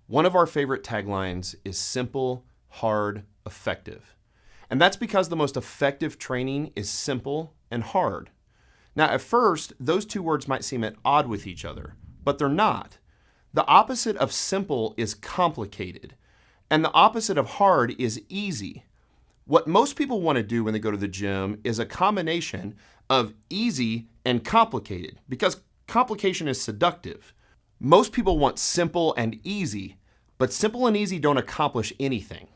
One of our favorite taglines is simple, hard, effective. And that's because the most effective training is simple and hard. Now, at first, those two words might seem at odds with each other, but they're not. The opposite of simple is complicated, and the opposite of hard is easy. What most people want to do when they go to the gym is a combination of easy and complicated, because complication is seductive. Most people want simple and easy, but simple and easy don't accomplish anything.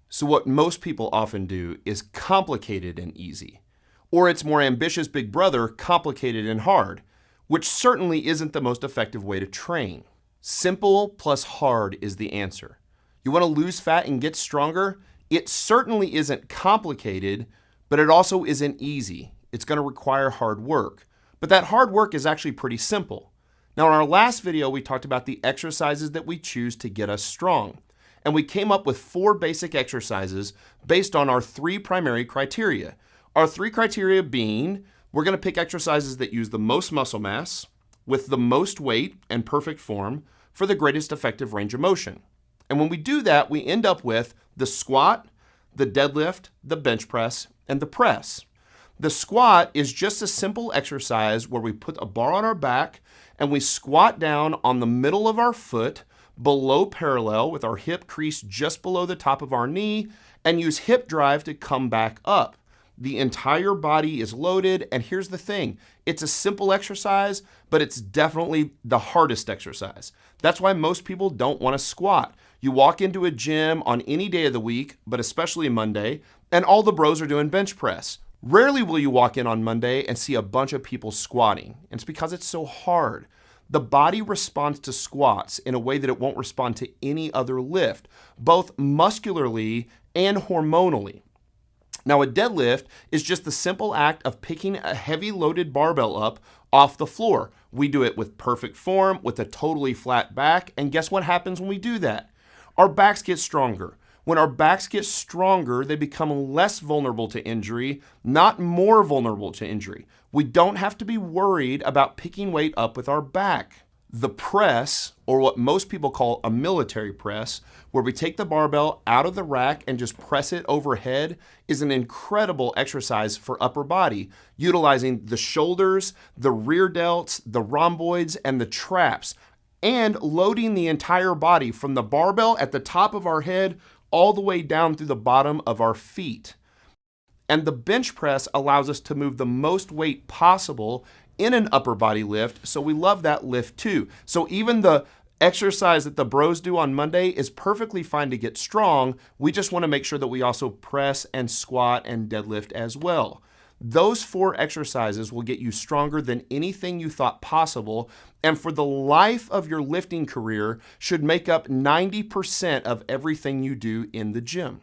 So what most people often do is complicated and easy, or its more ambitious big brother, complicated and hard, which certainly isn't the most effective way to train. Simple plus hard is the answer. You want to lose fat and get stronger? It certainly isn't complicated, but it also isn't easy. It's going to require hard work. But that hard work is actually pretty simple. Now, in our last video, we talked about the exercises that we choose to get us strong. And we came up with 4 basic exercises based on our 3 primary criteria. Our 3 criteria being, we're going to pick exercises that use the most muscle mass, with the most weight and perfect form for the greatest effective range of motion. And when we do that, we end up with the squat, the deadlift, the bench press, and the press. The squat is just a simple exercise where we put a bar on our back and we squat down on the middle of our foot below parallel with our hip crease just below the top of our knee and use hip drive to come back up. The entire body is loaded, and here's the thing. It's a simple exercise, but it's definitely the hardest exercise. That's why most people don't want to squat. You walk into a gym on any day of the week, but especially Monday, and all the bros are doing bench press. Rarely will you walk in on Monday and see a bunch of people squatting. And it's because it's so hard. The body responds to squats in a way that it won't respond to any other lift, both muscularly and hormonally. Now, a deadlift is just the simple act of picking a heavy loaded barbell up off the floor. We do it with perfect form, with a totally flat back, and guess what happens when we do that? Our backs get stronger. When our backs get stronger, they become less vulnerable to injury, not more vulnerable to injury. We don't have to be worried about picking weight up with our back. The press, or what most people call a military press, where we take the barbell out of the rack and just press it overhead, is an incredible exercise for upper body, utilizing the shoulders, the rear delts, the rhomboids, and the traps, and loading the entire body from the barbell at the top of our head all the way down through the bottom of our feet. And the bench press allows us to move the most weight possible in an upper body lift, so we love that lift too. So even the exercise that the bros do on Monday is perfectly fine to get strong. We just want to make sure that we also press and squat and deadlift as well. Those 4 exercises will get you stronger than anything you thought possible, and for the life of your lifting career should make up 90% of everything you do in the gym.